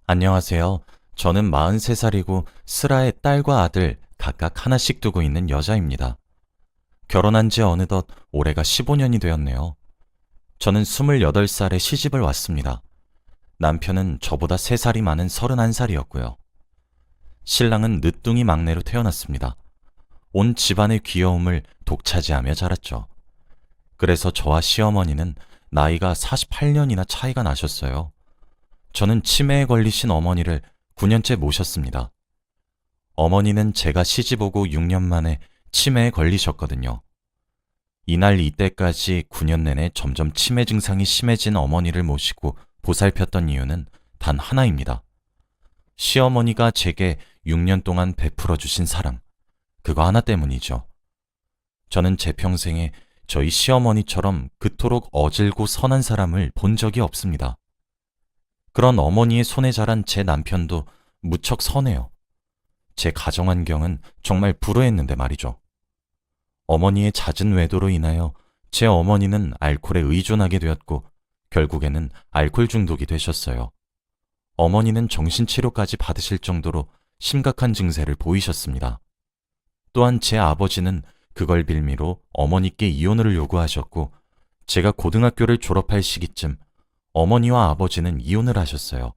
안녕하세요. 저는 43살이고 슬아의 딸과 아들 각각 하나씩 두고 있는 여자입니다. 결혼한 지 어느덧 올해가 15년이 되었네요. 저는 28살에 시집을 왔습니다. 남편은 저보다 3살이 많은 31살이었고요. 신랑은 늦둥이 막내로 태어났습니다. 온 집안의 귀여움을 독차지하며 자랐죠. 그래서 저와 시어머니는 나이가 48년이나 차이가 나셨어요. 저는 치매에 걸리신 어머니를 9년째 모셨습니다. 어머니는 제가 시집 오고 6년 만에 치매에 걸리셨거든요. 이날 이때까지 9년 내내 점점 치매 증상이 심해진 어머니를 모시고 보살폈던 이유는 단 하나입니다. 시어머니가 제게 6년 동안 베풀어 주신 사랑, 그거 하나 때문이죠. 저는 제 평생에 저희 시어머니처럼 그토록 어질고 선한 사람을 본 적이 없습니다. 그런 어머니의 손에 자란 제 남편도 무척 선해요. 제 가정 환경은 정말 불우했는데 말이죠. 어머니의 잦은 외도로 인하여 제 어머니는 알코올에 의존하게 되었고 결국에는 알코올 중독이 되셨어요. 어머니는 정신치료까지 받으실 정도로 심각한 증세를 보이셨습니다. 또한 제 아버지는 그걸 빌미로 어머니께 이혼을 요구하셨고 제가 고등학교를 졸업할 시기쯤 어머니와 아버지는 이혼을 하셨어요.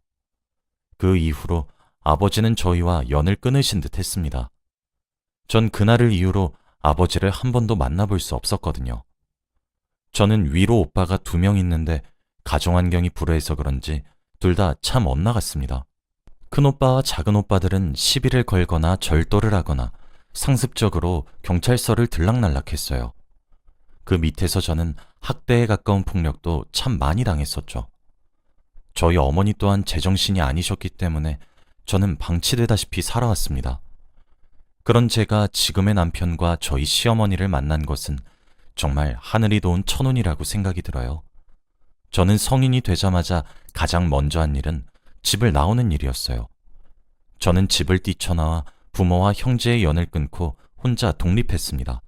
그 이후로 아버지는 저희와 연을 끊으신 듯 했습니다. 전 그날을 이유로 아버지를 한 번도 만나볼 수 없었거든요. 저는 위로 오빠가 2명 있는데 가정 환경이 불우해서 그런지 둘 다 참 엇나갔습니다. 큰 오빠와 작은 오빠들은 시비를 걸거나 절도를 하거나 상습적으로 경찰서를 들락날락했어요. 그 밑에서 저는 학대에 가까운 폭력도 참 많이 당했었죠. 저희 어머니 또한 제정신이 아니셨기 때문에 저는 방치되다시피 살아왔습니다. 그런 제가 지금의 남편과 저희 시어머니를 만난 것은 정말 하늘이 도운 천운이라고 생각이 들어요. 저는 성인이 되자마자 가장 먼저 한 일은 집을 나오는 일이었어요. 저는 집을 뛰쳐나와 부모와 형제의 연을 끊고 혼자 독립했습니다.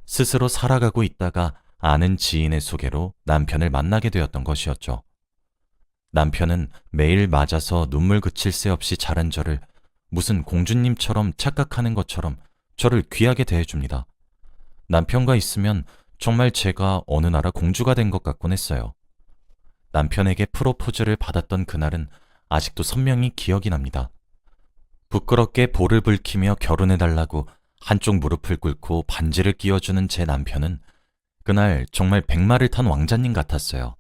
스스로 살아가고 있다가 아는 지인의 소개로 남편을 만나게 되었던 것이었죠. 남편은 매일 맞아서 눈물 그칠 새 없이 자란 저를 무슨 공주님처럼 착각하는 것처럼 저를 귀하게 대해줍니다. 남편과 있으면 정말 제가 어느 나라 공주가 된 것 같곤 했어요. 남편에게 프로포즈를 받았던 그날은 아직도 선명히 기억이 납니다. 부끄럽게 볼을 붉히며 결혼해달라고 한쪽 무릎을 꿇고 반지를 끼워주는 제 남편은 그날 정말 백마를 탄 왕자님 같았어요.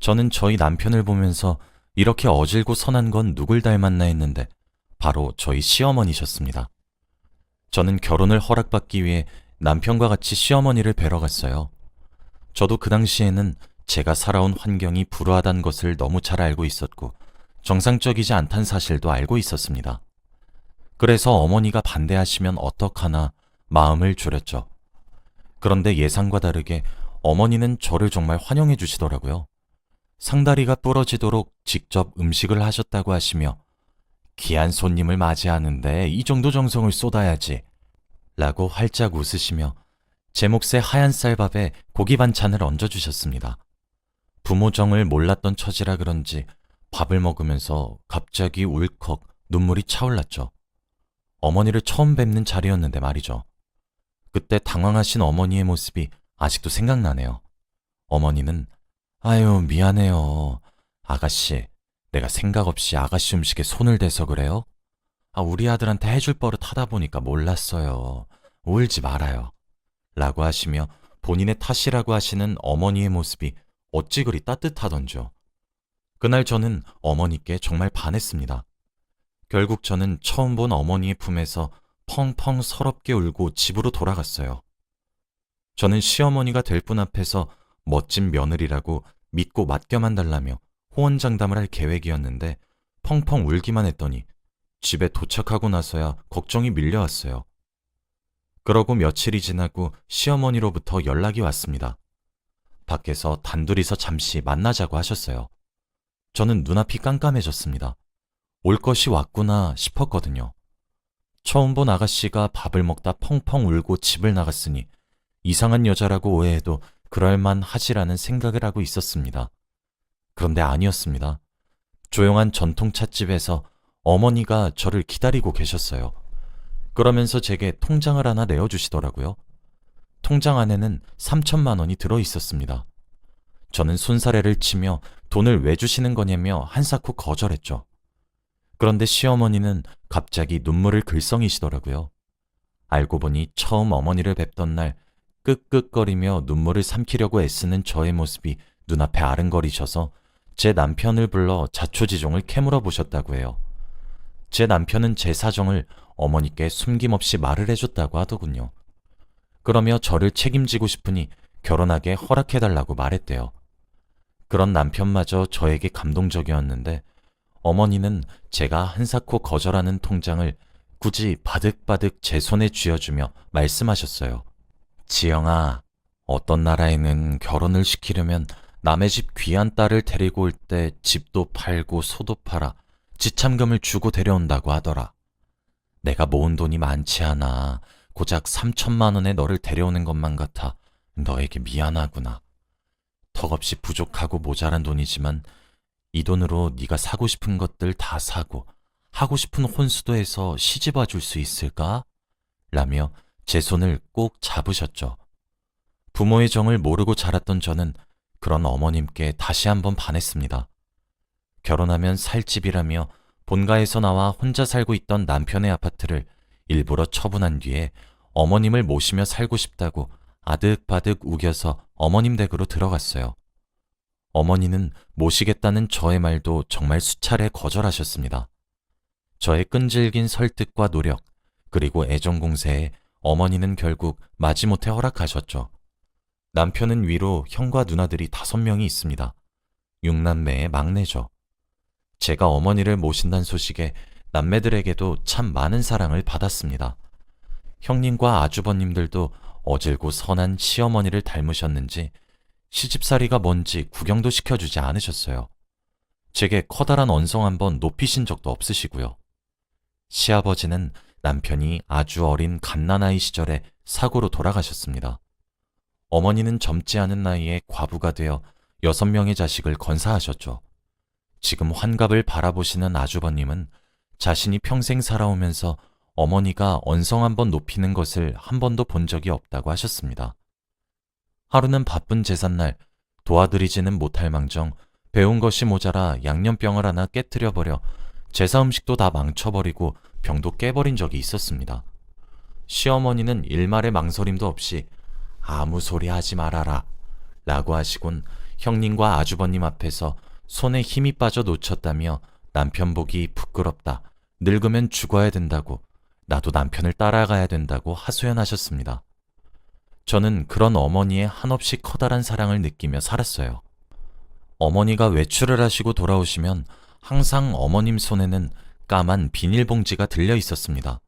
저는 저희 남편을 보면서 이렇게 어질고 선한 건 누굴 닮았나 했는데 바로 저희 시어머니셨습니다. 저는 결혼을 허락받기 위해 남편과 같이 시어머니를 뵈러 갔어요. 저도 그 당시에는 제가 살아온 환경이 불우하다는 것을 너무 잘 알고 있었고 정상적이지 않다는 사실도 알고 있었습니다. 그래서 어머니가 반대하시면 어떡하나 마음을 졸였죠. 그런데 예상과 다르게 어머니는 저를 정말 환영해 주시더라고요. 상다리가 부러지도록 직접 음식을 하셨다고 하시며 귀한 손님을 맞이하는데 이 정도 정성을 쏟아야지 라고 활짝 웃으시며 제 몫의 하얀 쌀밥에 고기 반찬을 얹어주셨습니다. 부모 정을 몰랐던 처지라 그런지 밥을 먹으면서 갑자기 울컥 눈물이 차올랐죠. 어머니를 처음 뵙는 자리였는데 말이죠. 그때 당황하신 어머니의 모습이 아직도 생각나네요. 어머니는 아유 미안해요. 아가씨, 내가 생각 없이 아가씨 음식에 손을 대서 그래요? 우리 아들한테 해줄 버릇 하다 보니까 몰랐어요. 울지 말아요. 라고 하시며 본인의 탓이라고 하시는 어머니의 모습이 어찌 그리 따뜻하던지요. 그날 저는 어머니께 정말 반했습니다. 결국 저는 처음 본 어머니의 품에서 펑펑 서럽게 울고 집으로 돌아갔어요. 저는 시어머니가 될 분 앞에서 멋진 며느리라고 믿고 맡겨만 달라며 호언장담을 할 계획이었는데 펑펑 울기만 했더니 집에 도착하고 나서야 걱정이 밀려왔어요. 그러고 며칠이 지나고 시어머니로부터 연락이 왔습니다. 밖에서 단둘이서 잠시 만나자고 하셨어요. 저는 눈앞이 깜깜해졌습니다. 올 것이 왔구나 싶었거든요. 처음 본 아가씨가 밥을 먹다 펑펑 울고 집을 나갔으니 이상한 여자라고 오해해도 그럴만 하지라는 생각을 하고 있었습니다. 그런데 아니었습니다. 조용한 전통찻집에서 어머니가 저를 기다리고 계셨어요. 그러면서 제게 통장을 하나 내어주시더라고요. 통장 안에는 3천만 원이 들어 있었습니다. 저는 손사래를 치며 돈을 왜 주시는 거냐며 한사코 거절했죠. 그런데 시어머니는 갑자기 눈물을 글썽이시더라고요. 알고 보니 처음 어머니를 뵙던 날 끄끄거리며 눈물을 삼키려고 애쓰는 저의 모습이 눈앞에 아른거리셔서 제 남편을 불러 자초지종을 캐물어 보셨다고 해요. 제 남편은 제 사정을 어머니께 숨김없이 말을 해줬다고 하더군요. 그러며 저를 책임지고 싶으니 결혼하게 허락해달라고 말했대요. 그런 남편마저 저에게 감동적이었는데 어머니는 제가 한사코 거절하는 통장을 굳이 바득바득 제 손에 쥐어주며 말씀하셨어요. 지영아, 어떤 나라에는 결혼을 시키려면 남의 집 귀한 딸을 데리고 올 때 집도 팔고 소도 팔아 지참금을 주고 데려온다고 하더라. 내가 모은 돈이 많지 않아. 고작 3천만 원에 너를 데려오는 것만 같아 너에게 미안하구나. 턱없이 부족하고 모자란 돈이지만 이 돈으로 네가 사고 싶은 것들 다 사고 하고 싶은 혼수도 해서 시집와 줄 수 있을까? 라며 제 손을 꼭 잡으셨죠. 부모의 정을 모르고 자랐던 저는 그런 어머님께 다시 한번 반했습니다. 결혼하면 살 집이라며 본가에서 나와 혼자 살고 있던 남편의 아파트를 일부러 처분한 뒤에 어머님을 모시며 살고 싶다고 아득바득 우겨서 어머님 댁으로 들어갔어요. 어머니는 모시겠다는 저의 말도 정말 수차례 거절하셨습니다. 저의 끈질긴 설득과 노력, 그리고 애정 공세에 어머니는 결국 마지못해 허락하셨죠. 남편은 위로 형과 누나들이 5명이 있습니다. 6남매의 막내죠. 제가 어머니를 모신다는 소식에 남매들에게도 참 많은 사랑을 받았습니다. 형님과 아주버님들도 어질고 선한 시어머니를 닮으셨는지 시집살이가 뭔지 구경도 시켜주지 않으셨어요. 제게 커다란 언성 한번 높이신 적도 없으시고요. 시아버지는 남편이 아주 어린 갓난아이 시절에 사고로 돌아가셨습니다. 어머니는 젊지 않은 나이에 과부가 되어 6명의 자식을 건사하셨죠. 지금 환갑을 바라보시는 아주버님은 자신이 평생 살아오면서 어머니가 언성 한번 높이는 것을 한 번도 본 적이 없다고 하셨습니다. 하루는 바쁜 제삿날 도와드리지는 못할 망정 배운 것이 모자라 양념병을 하나 깨트려버려 제사 음식도 다 망쳐버리고 병도 깨버린 적이 있었습니다. 시어머니는 일말의 망설임도 없이 아무 소리 하지 말아라 라고 하시곤 형님과 아주버님 앞에서 손에 힘이 빠져 놓쳤다며 남편 보기 부끄럽다, 늙으면 죽어야 된다고, 나도 남편을 따라가야 된다고 하소연하셨습니다. 저는 그런 어머니의 한없이 커다란 사랑을 느끼며 살았어요. 어머니가 외출을 하시고 돌아오시면 항상 어머님 손에는 까만 비닐봉지가 들려 있었습니다.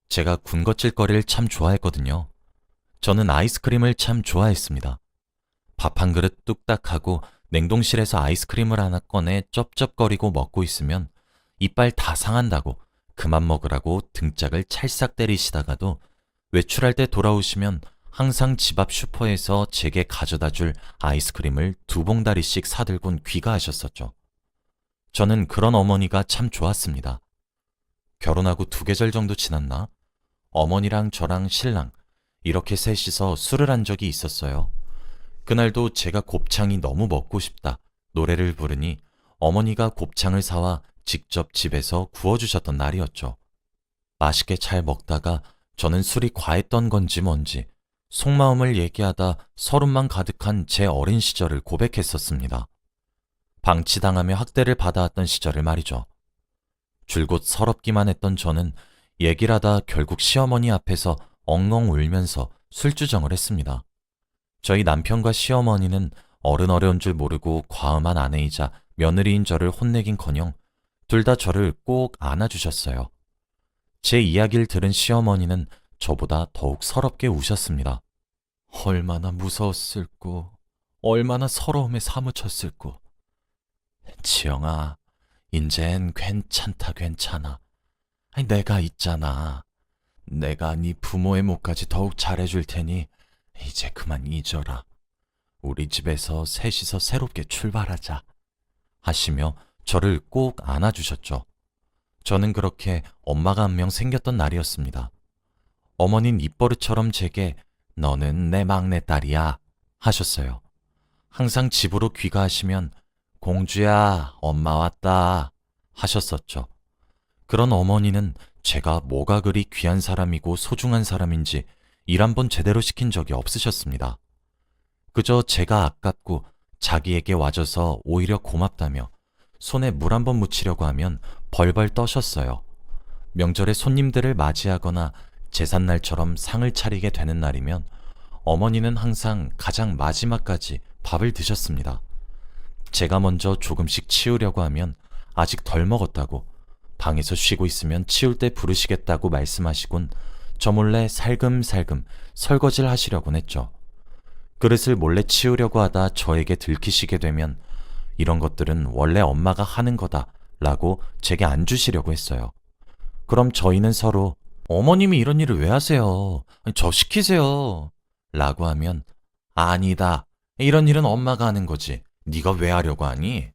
제가 군것질거리를 참 좋아했거든요. 저는 아이스크림을 참 좋아했습니다. 밥 한 그릇 뚝딱하고 냉동실에서 아이스크림을 하나 꺼내 쩝쩝거리고 먹고 있으면 이빨 다 상한다고 그만 먹으라고 등짝을 찰싹 때리시다가도 외출할 때 돌아오시면 항상 집 앞 슈퍼에서 제게 가져다 줄 아이스크림을 2봉다리씩 사들곤 귀가하셨었죠. 저는 그런 어머니가 참 좋았습니다. 결혼하고 2계절 정도 지났나? 어머니랑 저랑 신랑 이렇게 셋이서 술을 한 적이 있었어요. 그날도 제가 곱창이 너무 먹고 싶다 노래를 부르니 어머니가 곱창을 사와 직접 집에서 구워주셨던 날이었죠. 맛있게 잘 먹다가 저는 술이 과했던 건지 뭔지 속마음을 얘기하다 서름만 가득한 제 어린 시절을 고백했었습니다. 방치당하며 학대를 받아왔던 시절을 말이죠. 줄곧 서럽기만 했던 저는 얘기를 하다 결국 시어머니 앞에서 엉엉 울면서 술주정을 했습니다. 저희 남편과 시어머니는 어려운 줄 모르고 과음한 아내이자 며느리인 저를 혼내긴커녕 둘 다 저를 꼭 안아주셨어요. 제 이야기를 들은 시어머니는 저보다 더욱 서럽게 우셨습니다. 얼마나 무서웠을꼬, 얼마나 서러움에 사무쳤을꼬. 지영아, 인젠 괜찮다 괜찮아. 내가 있잖아. 내가 네 부모의 몫까지 더욱 잘해줄 테니 이제 그만 잊어라. 우리 집에서 셋이서 새롭게 출발하자. 하시며 저를 꼭 안아주셨죠. 저는 그렇게 엄마가 한 명 생겼던 날이었습니다. 어머닌 입버릇처럼 제게 너는 내 막내딸이야 하셨어요. 항상 집으로 귀가하시면 공주야, 엄마 왔다 하셨었죠. 그런 어머니는 제가 뭐가 그리 귀한 사람이고 소중한 사람인지 일 한 번 제대로 시킨 적이 없으셨습니다. 그저 제가 아깝고 자기에게 와줘서 오히려 고맙다며 손에 물 한 번 묻히려고 하면 벌벌 떠셨어요. 명절에 손님들을 맞이하거나 제삿날처럼 상을 차리게 되는 날이면 어머니는 항상 가장 마지막까지 밥을 드셨습니다. 제가 먼저 조금씩 치우려고 하면 아직 덜 먹었다고, 방에서 쉬고 있으면 치울 때 부르시겠다고 말씀하시곤 저 몰래 살금살금 설거지를 하시려곤 했죠. 그릇을 몰래 치우려고 하다 저에게 들키시게 되면 이런 것들은 원래 엄마가 하는 거다 라고 제게 안 주시려고 했어요. 그럼 저희는 서로 어머님이 이런 일을 왜 하세요? 저 시키세요 라고 하면 아니다. 이런 일은 엄마가 하는 거지. 네가 왜 하려고 하니?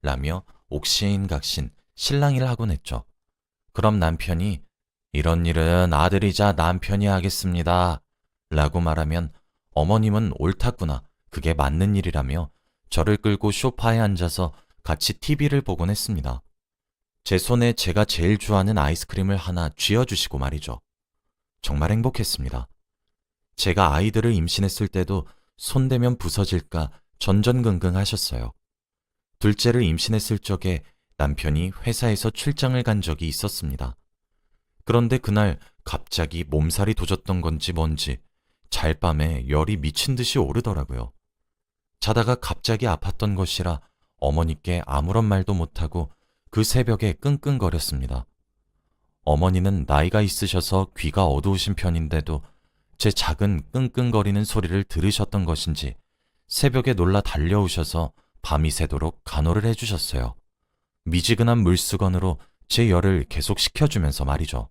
라며 옥신각신 실랑이를 하곤 했죠. 그럼 남편이 이런 일은 아들이자 남편이 하겠습니다 라고 말하면 어머님은 옳았구나. 그게 맞는 일이라며 저를 끌고 소파에 앉아서 같이 TV를 보곤 했습니다. 제 손에 제가 제일 좋아하는 아이스크림을 하나 쥐어주시고 말이죠. 정말 행복했습니다. 제가 아이들을 임신했을 때도 손대면 부서질까 전전긍긍 하셨어요. 둘째를 임신했을 적에 남편이 회사에서 출장을 간 적이 있었습니다. 그런데 그날 갑자기 몸살이 도졌던 건지 뭔지 잘 밤에 열이 미친 듯이 오르더라고요. 자다가 갑자기 아팠던 것이라 어머니께 아무런 말도 못하고 그 새벽에 끙끙거렸습니다. 어머니는 나이가 있으셔서 귀가 어두우신 편인데도 제 작은 끙끙거리는 소리를 들으셨던 것인지 새벽에 놀라 달려오셔서 밤이 새도록 간호를 해주셨어요. 미지근한 물수건으로 제 열을 계속 식혀주면서 말이죠.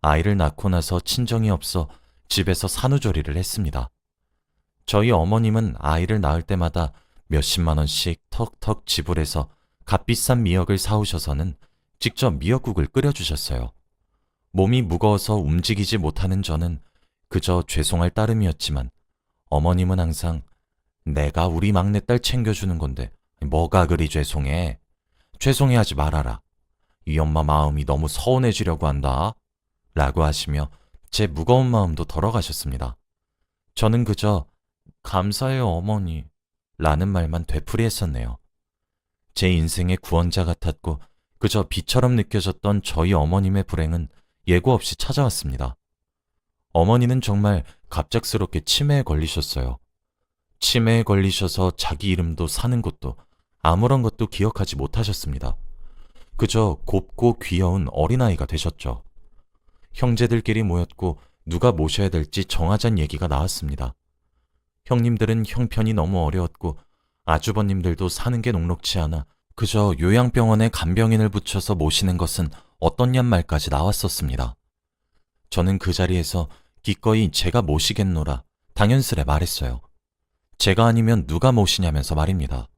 아이를 낳고 나서 친정이 없어 집에서 산후조리를 했습니다. 저희 어머님은 아이를 낳을 때마다 몇십만 원씩 턱턱 지불해서 값비싼 미역을 사오셔서는 직접 미역국을 끓여주셨어요. 몸이 무거워서 움직이지 못하는 저는 그저 죄송할 따름이었지만 어머님은 항상 내가 우리 막내딸 챙겨주는 건데 뭐가 그리 죄송해. 죄송해하지 말아라. 이 엄마 마음이 너무 서운해지려고 한다. 라고 하시며 제 무거운 마음도 덜어가셨습니다. 저는 그저 감사해요 어머니 라는 말만 되풀이했었네요. 제 인생의 구원자 같았고 그저 비처럼 느껴졌던 저희 어머님의 불행은 예고 없이 찾아왔습니다. 어머니는 정말 갑작스럽게 치매에 걸리셨어요. 치매에 걸리셔서 자기 이름도 사는 곳도 아무런 것도 기억하지 못하셨습니다. 그저 곱고 귀여운 어린아이가 되셨죠. 형제들끼리 모였고 누가 모셔야 될지 정하자는 얘기가 나왔습니다. 형님들은 형편이 너무 어려웠고 아주버님들도 사는 게 녹록치 않아 그저 요양병원에 간병인을 붙여서 모시는 것은 어떻냔 말까지 나왔었습니다. 저는 그 자리에서 기꺼이 제가 모시겠노라 당연스레 말했어요. 제가 아니면 누가 모시냐면서 말입니다.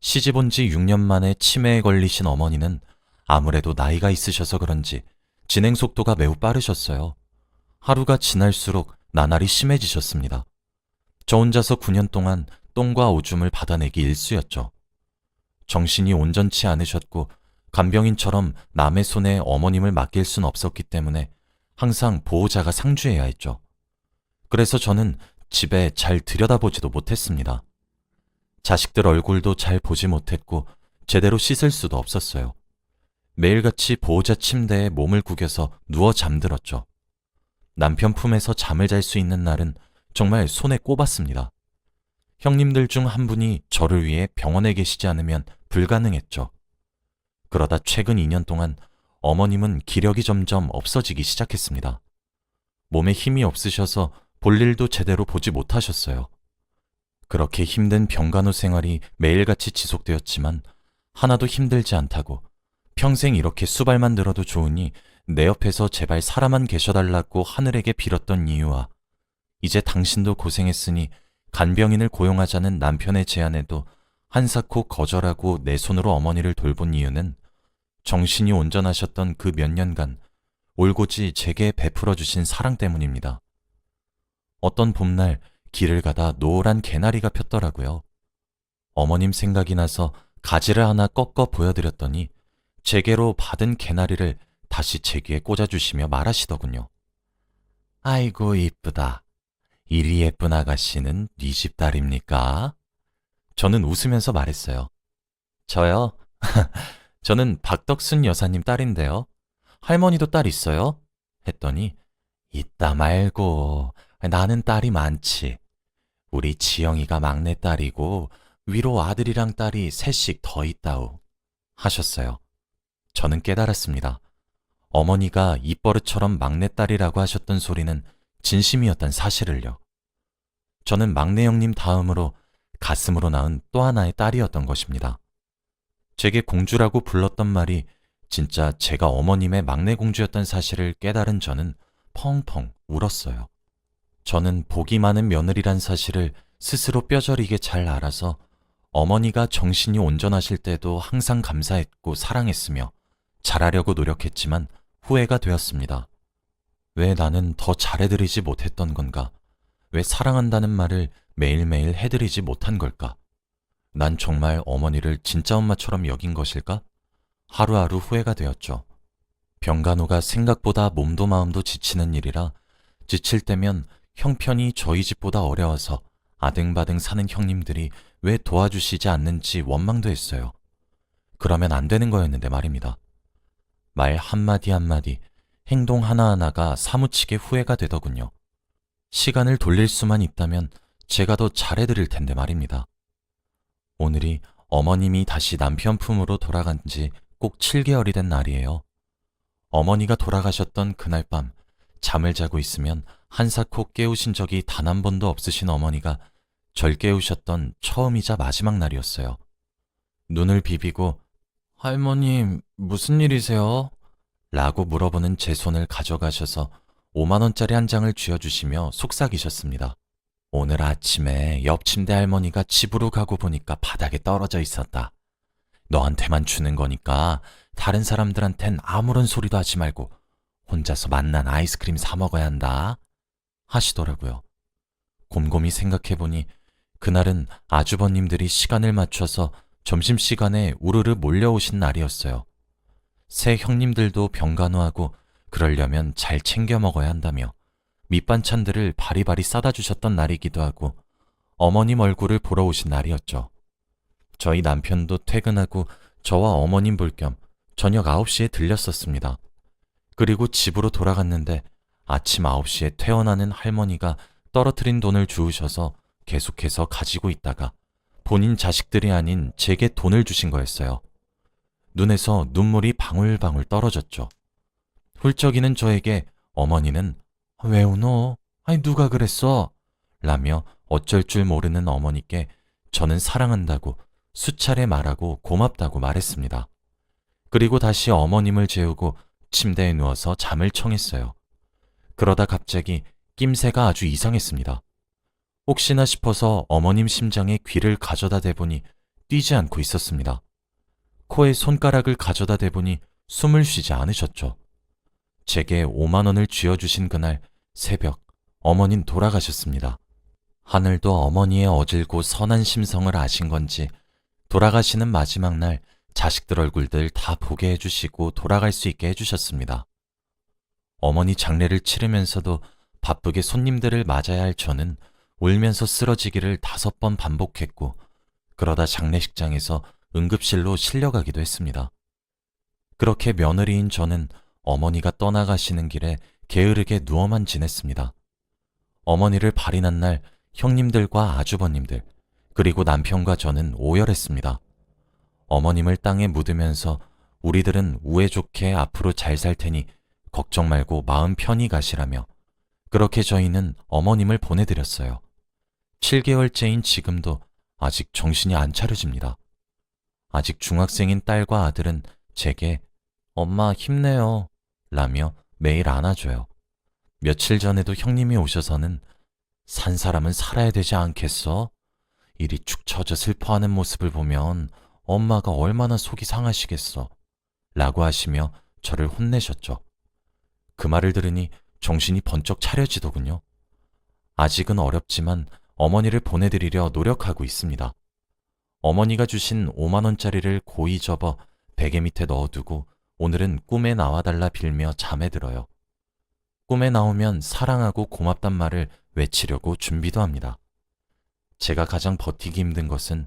시집 온 지 6년 만에 치매에 걸리신 어머니는 아무래도 나이가 있으셔서 그런지 진행 속도가 매우 빠르셨어요. 하루가 지날수록 나날이 심해지셨습니다. 저 혼자서 9년 동안 똥과 오줌을 받아내기 일쑤였죠. 정신이 온전치 않으셨고 간병인처럼 남의 손에 어머님을 맡길 순 없었기 때문에 항상 보호자가 상주해야 했죠. 그래서 저는 집에 잘 들여다보지도 못했습니다. 자식들 얼굴도 잘 보지 못했고 제대로 씻을 수도 없었어요. 매일같이 보호자 침대에 몸을 구겨서 누워 잠들었죠. 남편 품에서 잠을 잘 수 있는 날은 정말 손에 꼽았습니다. 형님들 중 한 분이 저를 위해 병원에 계시지 않으면 불가능했죠. 그러다 최근 2년 동안 어머님은 기력이 점점 없어지기 시작했습니다. 몸에 힘이 없으셔서 볼일도 제대로 보지 못하셨어요. 그렇게 힘든 병간호 생활이 매일같이 지속되었지만 하나도 힘들지 않다고 평생 이렇게 수발만 들어도 좋으니 내 옆에서 제발 살아만 계셔달라고 하늘에게 빌었던 이유와 이제 당신도 고생했으니 간병인을 고용하자는 남편의 제안에도 한사코 거절하고 내 손으로 어머니를 돌본 이유는 정신이 온전하셨던 그 몇 년간 올곧이 제게 베풀어 주신 사랑 때문입니다. 어떤 봄날 길을 가다 노란 개나리가 폈더라고요. 어머님 생각이 나서 가지를 하나 꺾어 보여드렸더니 제게로 받은 개나리를 다시 제 귀에 꽂아주시며 말하시더군요. 아이고 이쁘다. 이리 예쁜 아가씨는 네 집 딸입니까? 저는 웃으면서 말했어요. 저요? 저는 박덕순 여사님 딸인데요. 할머니도 딸 있어요? 했더니 있다 말고 나는 딸이 많지. 우리 지영이가 막내딸이고 위로 아들이랑 딸이 셋씩 더 있다우 하셨어요. 저는 깨달았습니다. 어머니가 입버릇처럼 막내딸이라고 하셨던 소리는 진심이었단 사실을요. 저는 막내 형님 다음으로 가슴으로 낳은 또 하나의 딸이었던 것입니다. 제게 공주라고 불렀던 말이 진짜 제가 어머님의 막내 공주였던 사실을 깨달은 저는 펑펑 울었어요. 저는 복이 많은 며느리란 사실을 스스로 뼈저리게 잘 알아서 어머니가 정신이 온전하실 때도 항상 감사했고 사랑했으며 잘하려고 노력했지만 후회가 되었습니다. 왜 나는 더 잘해드리지 못했던 건가? 왜 사랑한다는 말을 매일매일 해드리지 못한 걸까? 난 정말 어머니를 진짜 엄마처럼 여긴 것일까? 하루하루 후회가 되었죠. 병간호가 생각보다 몸도 마음도 지치는 일이라 지칠 때면 형편이 저희 집보다 어려워서 아등바등 사는 형님들이 왜 도와주시지 않는지 원망도 했어요. 그러면 안 되는 거였는데 말입니다. 말 한마디 한마디, 행동 하나하나가 사무치게 후회가 되더군요. 시간을 돌릴 수만 있다면 제가 더 잘해드릴 텐데 말입니다. 오늘이 어머님이 다시 남편 품으로 돌아간 지 꼭 7개월이 된 날이에요. 어머니가 돌아가셨던 그날 밤 잠을 자고 있으면 한사코 깨우신 적이 단 한 번도 없으신 어머니가 절 깨우셨던 처음이자 마지막 날이었어요. 눈을 비비고 할머님 무슨 일이세요? 라고 물어보는 제 손을 가져가셔서 5만 원짜리 한 장을 쥐어주시며 속삭이셨습니다. 오늘 아침에 옆 침대 할머니가 집으로 가고 보니까 바닥에 떨어져 있었다. 너한테만 주는 거니까 다른 사람들한텐 아무런 소리도 하지 말고 혼자서 맛난 아이스크림 사 먹어야 한다 하시더라고요. 곰곰이 생각해보니 그날은 아주버님들이 시간을 맞춰서 점심시간에 우르르 몰려오신 날이었어요. 새 형님들도 병간호하고 그러려면 잘 챙겨 먹어야 한다며 밑반찬들을 바리바리 싸다 주셨던 날이기도 하고 어머님 얼굴을 보러 오신 날이었죠. 저희 남편도 퇴근하고 저와 어머님 볼 겸 저녁 9시에 들렸었습니다. 그리고 집으로 돌아갔는데 아침 9시에 퇴원하는 할머니가 떨어뜨린 돈을 주우셔서 계속해서 가지고 있다가 본인 자식들이 아닌 제게 돈을 주신 거였어요. 눈에서 눈물이 방울방울 떨어졌죠. 훌쩍이는 저에게 어머니는 왜 우노? 아니 누가 그랬어? 라며 어쩔 줄 모르는 어머니께 저는 사랑한다고 수차례 말하고 고맙다고 말했습니다. 그리고 다시 어머님을 재우고 침대에 누워서 잠을 청했어요. 그러다 갑자기 낌새가 아주 이상했습니다. 혹시나 싶어서 어머님 심장에 귀를 가져다 대보니 뛰지 않고 있었습니다. 코에 손가락을 가져다 대보니 숨을 쉬지 않으셨죠. 제게 5만 원을 쥐어주신 그날 새벽 어머닌 돌아가셨습니다. 하늘도 어머니의 어질고 선한 심성을 아신 건지 돌아가시는 마지막 날 자식들 얼굴들 다 보게 해주시고 돌아갈 수 있게 해주셨습니다. 어머니 장례를 치르면서도 바쁘게 손님들을 맞아야 할 저는 울면서 쓰러지기를 5번 반복했고 그러다 장례식장에서 응급실로 실려가기도 했습니다. 그렇게 며느리인 저는 어머니가 떠나가시는 길에 게으르게 누워만 지냈습니다. 어머니를 발인한 날 형님들과 아주버님들 그리고 남편과 저는 오열했습니다. 어머님을 땅에 묻으면서 우리들은 우애 좋게 앞으로 잘 살 테니 걱정 말고 마음 편히 가시라며 그렇게 저희는 어머님을 보내드렸어요. 7개월째인 지금도 아직 정신이 안 차려집니다. 아직 중학생인 딸과 아들은 제게 엄마 힘내요 라며 매일 안아줘요. 며칠 전에도 형님이 오셔서는 산 사람은 살아야 되지 않겠어? 이리 축 처져 슬퍼하는 모습을 보면 엄마가 얼마나 속이 상하시겠어. 라고 하시며 저를 혼내셨죠. 그 말을 들으니 정신이 번쩍 차려지더군요. 아직은 어렵지만 어머니를 보내드리려 노력하고 있습니다. 어머니가 주신 5만 원짜리를 고이 접어 베개 밑에 넣어두고 오늘은 꿈에 나와달라 빌며 잠에 들어요. 꿈에 나오면 사랑하고 고맙단 말을 외치려고 준비도 합니다. 제가 가장 버티기 힘든 것은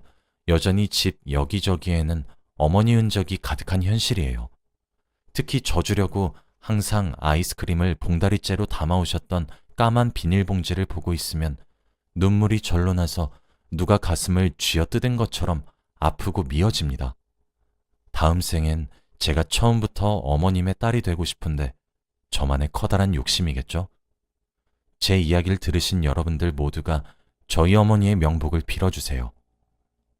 여전히 집 여기저기에는 어머니 흔적이 가득한 현실이에요. 특히 져주려고 항상 아이스크림을 봉다리째로 담아오셨던 까만 비닐봉지를 보고 있으면 눈물이 절로 나서 누가 가슴을 쥐어뜯은 것처럼 아프고 미어집니다. 다음 생엔 제가 처음부터 어머님의 딸이 되고 싶은데 저만의 커다란 욕심이겠죠? 제 이야기를 들으신 여러분들 모두가 저희 어머니의 명복을 빌어주세요.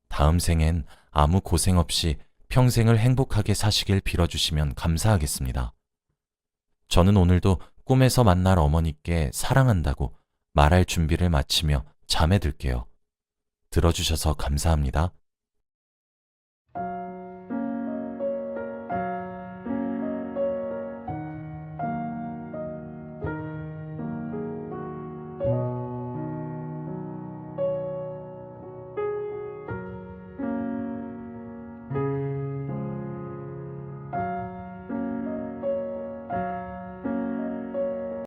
다음 생엔 아무 고생 없이 평생을 행복하게 사시길 빌어주시면 감사하겠습니다. 저는 오늘도 꿈에서 만날 어머니께 사랑한다고 말할 준비를 마치며 잠에 들게요. 들어주셔서 감사합니다.